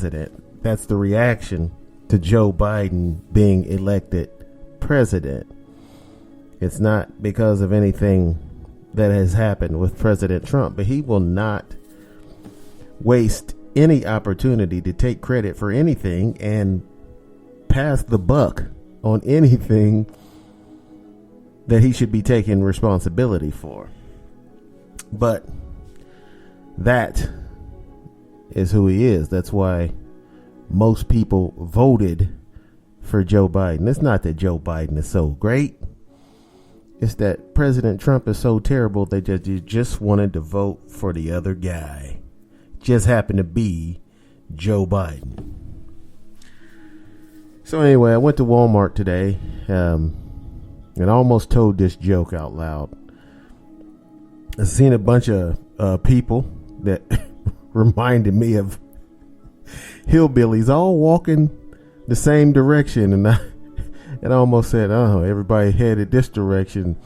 president. That's the reaction to Joe Biden being elected president. It's not because of anything that has happened with President Trump, but he will not waste any opportunity to take credit for anything and pass the buck on anything that he should be taking responsibility for. But that is who he is. That's why most people voted for Joe Biden. It's not that Joe Biden is so great. It's that President Trump is so terrible that you just wanted to vote for the other guy. Just happened to be Joe Biden. So anyway, I went to Walmart today and I almost told this joke out loud. I've seen a bunch of people that reminded me of hillbillies all walking the same direction, and I almost said, "Oh, everybody headed this direction.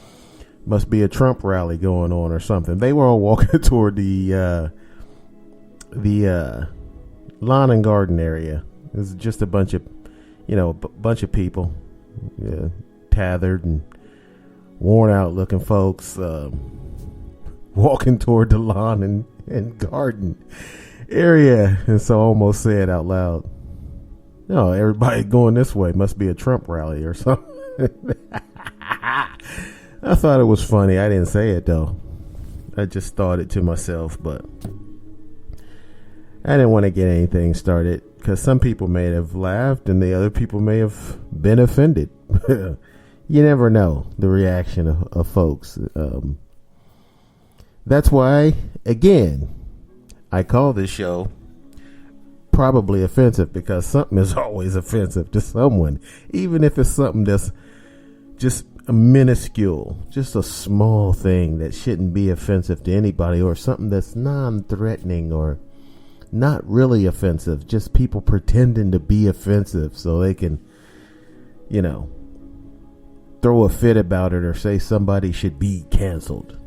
Must be a Trump rally going on or something." They were all walking toward the lawn and garden area. It was just a bunch of, bunch of people, tethered and worn out looking folks, walking toward the lawn and garden area. And so I almost said out loud, "No, everybody going this way must be a Trump rally or something." I thought it was funny. I didn't say it though. I just thought it to myself, but I didn't want to get anything started because some people may have laughed and the other people may have been offended. You never know the reaction of folks. That's why, again, I call this show Probably Offensive, because something is always offensive to someone, even if it's something that's just a minuscule, just a small thing that shouldn't be offensive to anybody, or something that's non-threatening or not really offensive, just people pretending to be offensive so they can, throw a fit about it or say somebody should be canceled.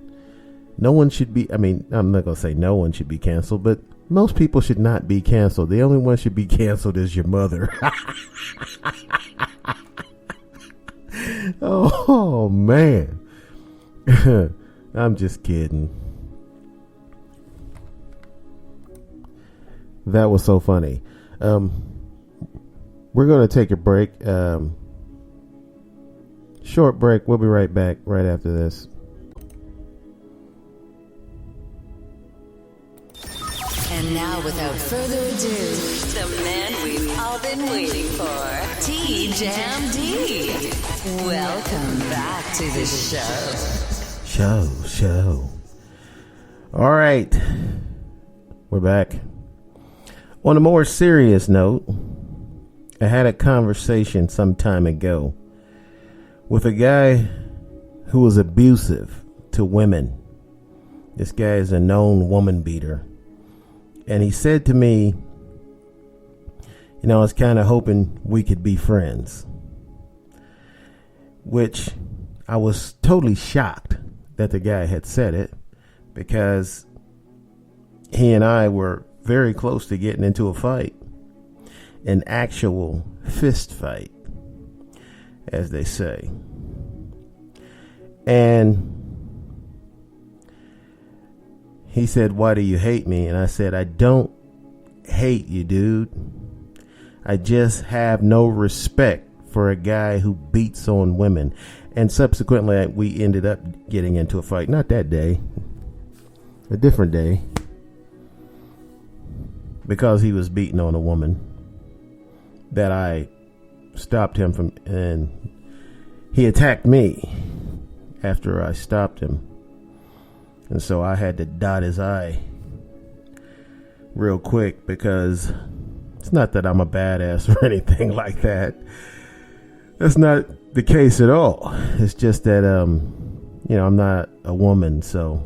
No one should be, I'm not going to say no one should be canceled, but most people should not be canceled. The only one should be canceled is your mother. Oh, man. I'm just kidding. That was so funny. We're going to take a break. Short break. We'll be right back right after this. And now, without further ado, the man we've all been waiting for, T-Jam D. Welcome back to the show. All right. We're back. On a more serious note, I had a conversation some time ago with a guy who was abusive to women. This guy is a known woman beater. And he said to me, I was kind of hoping we could be friends. Which I was totally shocked that the guy had said it, because he and I were very close to getting into a fight. An actual fist fight, as they say. And he said, "Why do you hate me?" And I said, "I don't hate you, dude. I just have no respect for a guy who beats on women." And subsequently, we ended up getting into a fight. Not that day. A different day. Because he was beating on a woman that I stopped him from. And he attacked me after I stopped him. And so I had to dot his I real quick, because it's not that I'm a badass or anything like that. That's not the case at all. It's just that, I'm not a woman. So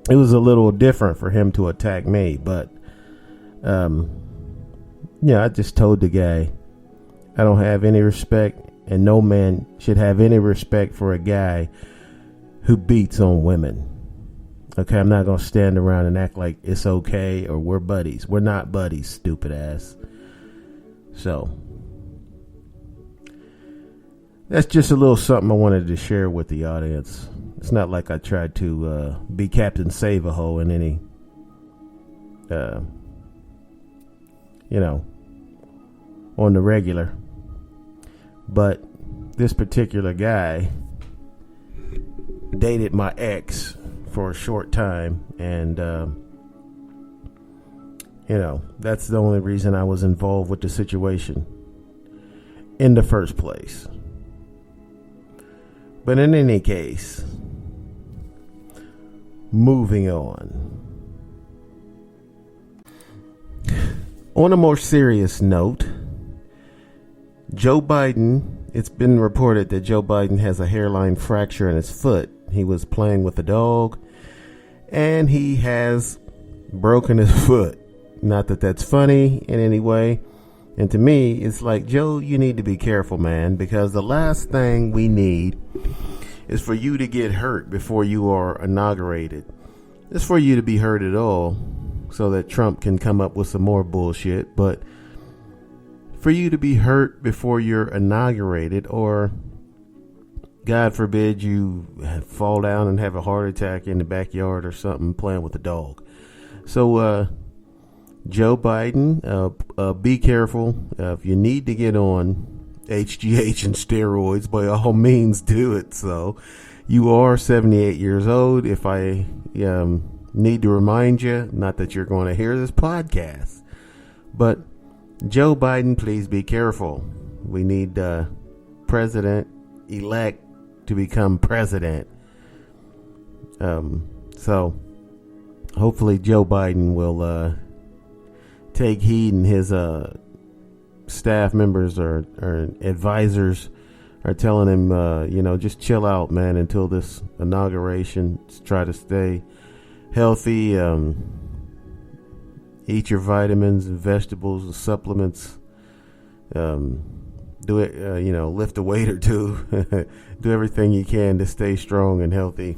it was a little different for him to attack me. But, I just told the guy, I don't have any respect, and no man should have any respect for a guy who beats on women. Okay, I'm not going to stand around and act like it's okay or we're buddies. We're not buddies, stupid ass. So, that's just a little something I wanted to share with the audience. It's not like I tried to be Captain Save-A-Ho in any, on the regular. But this particular guy dated my ex for a short time, and that's the only reason I was involved with the situation in the first place. But in any case, moving on. On a more serious note, Joe Biden, it's been reported that Joe Biden has a hairline fracture in his foot. He was playing with a dog, and he has broken his foot. Not that that's funny in any way. And to me, it's like, Joe, you need to be careful, man, because the last thing we need is for you to get hurt before you are inaugurated. It's for you to be hurt at all so that Trump can come up with some more bullshit. But for you to be hurt before you're inaugurated, or God forbid you fall down and have a heart attack in the backyard or something playing with a dog. So, Joe Biden, be careful. If you need to get on HGH and steroids, by all means do it. So, you are 78 years old. If I need to remind you, not that you're going to hear this podcast, but Joe Biden, please be careful. We need President-elect to become president. So, hopefully Joe Biden will take heed, and his staff members or advisors are telling him, just chill out, man, until this inauguration. Just try to stay healthy. Eat your vitamins and vegetables and supplements. Do it, lift a weight or two. Do everything you can to stay strong and healthy.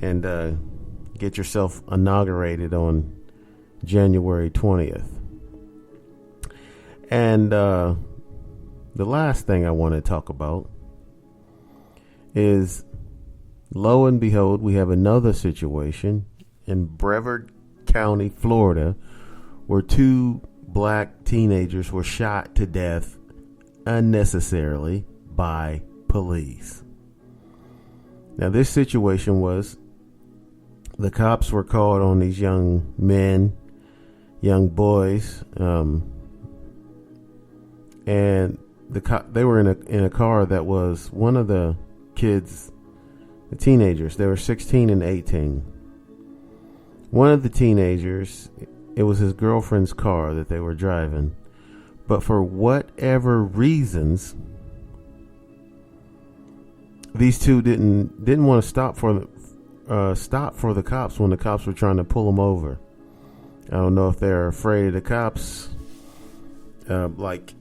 And get yourself inaugurated on January 20th. And the last thing I want to talk about is, lo and behold, we have another situation in Brevard County, Florida, where 2 black teenagers were shot to death unnecessarily by police. Now, this situation was, the cops were called on these young men, young boys, and they were in a car that was one of the kids, the teenagers. They were 16 and 18. One of the teenagers, it was his girlfriend's car that they were driving, but for whatever reasons, these two didn't want to stop for the cops when the cops were trying to pull them over. I don't know if they're afraid of the cops, like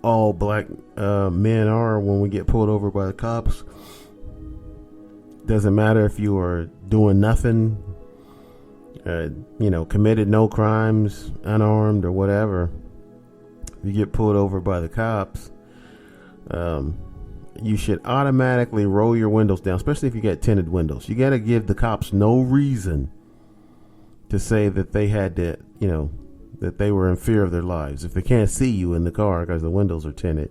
all black men are when we get pulled over by the cops. Doesn't matter if you are doing nothing, committed no crimes, unarmed or whatever. If you get pulled over by the cops, you should automatically roll your windows down, especially if you got tinted windows. You got to give the cops no reason to say that they had to, that they were in fear of their lives. If they can't see you in the car because the windows are tinted,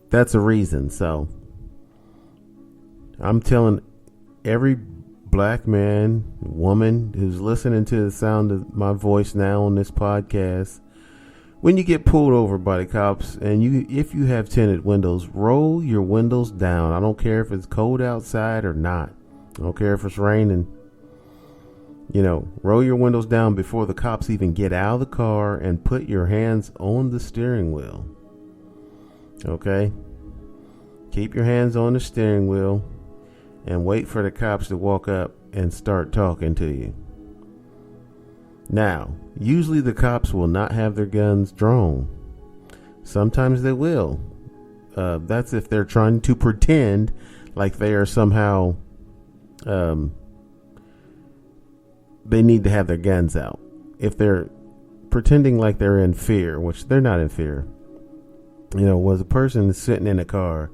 that's a reason. So I'm telling every black man, woman who's listening to the sound of my voice now on this podcast, when you get pulled over by the cops and if you have tinted windows, roll your windows down. I don't care if it's cold outside or not. I don't care if it's raining. Roll your windows down before the cops even get out of the car, and put your hands on the steering wheel. Okay? Keep your hands on the steering wheel and wait for the cops to walk up and start talking to you. Now, usually the cops will not have their guns drawn. Sometimes they will. That's if they're trying to pretend like they are somehow they need to have their guns out. If they're pretending like they're in fear, which they're not in fear, was a person sitting in a car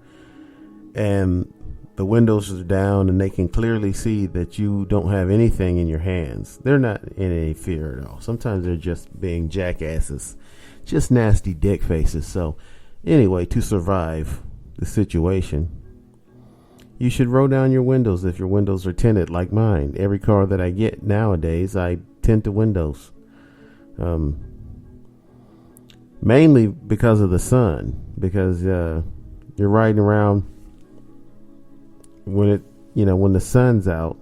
and the windows are down and they can clearly see that you don't have anything in your hands, they're not in any fear at all. Sometimes they're just being jackasses, just nasty dick faces. So anyway, to survive the situation, you should roll down your windows if your windows are tinted like mine. Every car that I get nowadays, I tint the windows. Mainly because of the sun, because you're riding around when the sun's out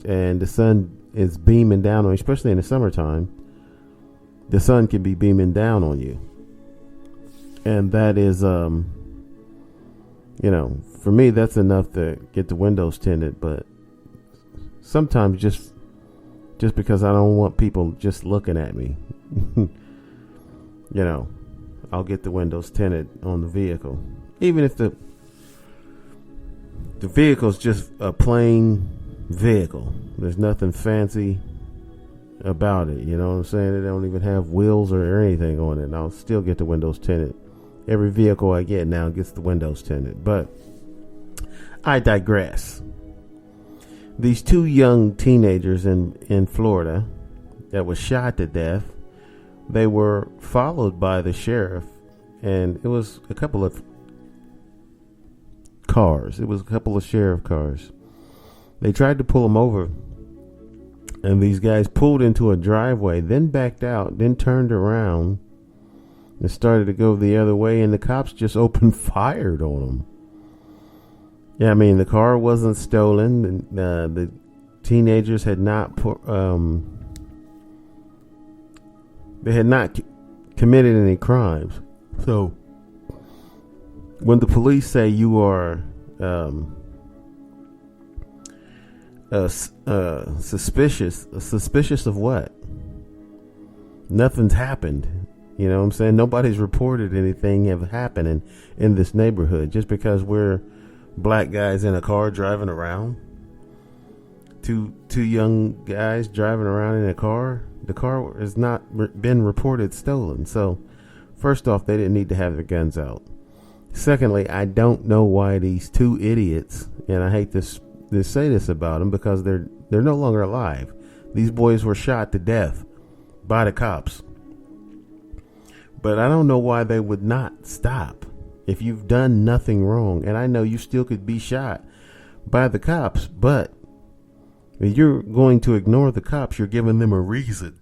and the sun is beaming down on you, especially in the summertime. The sun can be beaming down on you, and that is for me, that's enough to get the windows tinted. But sometimes just because I don't want people just looking at me, I'll get the windows tinted on the vehicle. Even if the vehicle's just a plain vehicle. There's nothing fancy about it. You know what I'm saying? They don't even have wheels or anything on it. And I'll still get the windows tinted. Every vehicle I get now gets the windows tinted. But I digress. These two young teenagers in Florida that was shot to death, they were followed by the sheriff, and it was a couple of cars. It was a couple of sheriff cars. They tried to pull them over, and these guys pulled into a driveway, then backed out, then turned around and started to go the other way, and the cops just opened fire on them. Yeah, I mean, the car wasn't stolen. The teenagers had not they had not committed any crimes. So when the police say you are suspicious of what? Nothing's happened. You know what I'm saying? Nobody's reported anything have happened in this neighborhood. Just because we're black guys in a car driving around, two young guys driving around in a car, the car has not been reported stolen. So first off, they didn't need to have their guns out. Secondly, I don't know why these two idiots, and I hate to say this about them because they're no longer alive. These boys were shot to death by the cops. But I don't know why they would not stop. If you've done nothing wrong, and I know you still could be shot by the cops, but if you're going to ignore the cops, you're giving them a reason.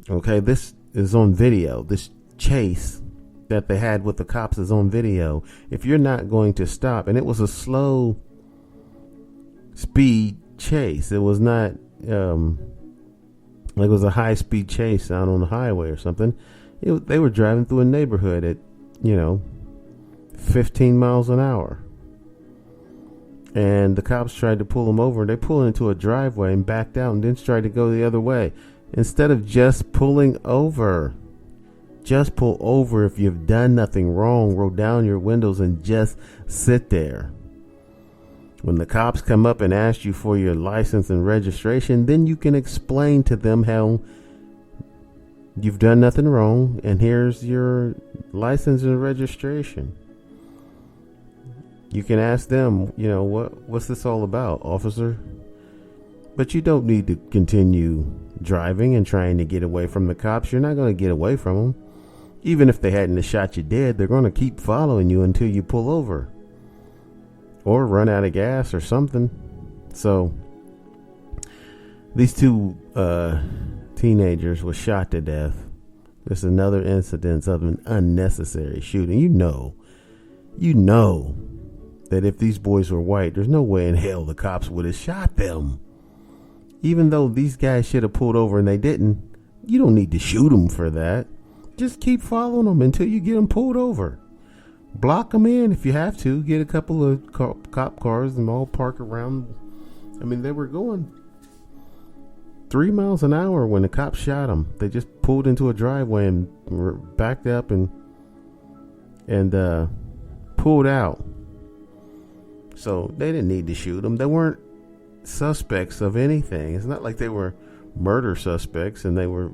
Okay, this is on video. This chase that they had with the cops is on video. If you're not going to stop, and it was a slow speed chase. It was not like it was a high speed chase out on the highway or something. They were driving through a neighborhood at 15 miles an hour, and the cops tried to pull them over. They pulled into a driveway and backed out and then tried to go the other way. Instead of just pulling over, just pull over if you've done nothing wrong. Roll down your windows and just sit there. When the cops come up and ask you for your license and registration, then you can explain to them how you've done nothing wrong, and here's your license and registration. You can ask them, what's this all about, officer? But you don't need to continue driving and trying to get away from the cops. You're not going to get away from them. Even if they hadn't shot you dead, they're going to keep following you until you pull over or run out of gas or something. So these two teenagers were shot to death. This is another incident of an unnecessary shooting. You know that if these boys were white, there's no way in hell the cops would have shot them. Even though these guys should have pulled over and they didn't, you don't need to shoot them for that. Just keep following them until you get them pulled over. Block them in if you have to. Get a couple of cop cars and all park around. I mean, they were going 3 miles an hour when the cops shot them. They just pulled into a driveway and backed up and pulled out. So they didn't need to shoot them. They weren't suspects of anything. It's not like they were murder suspects and they were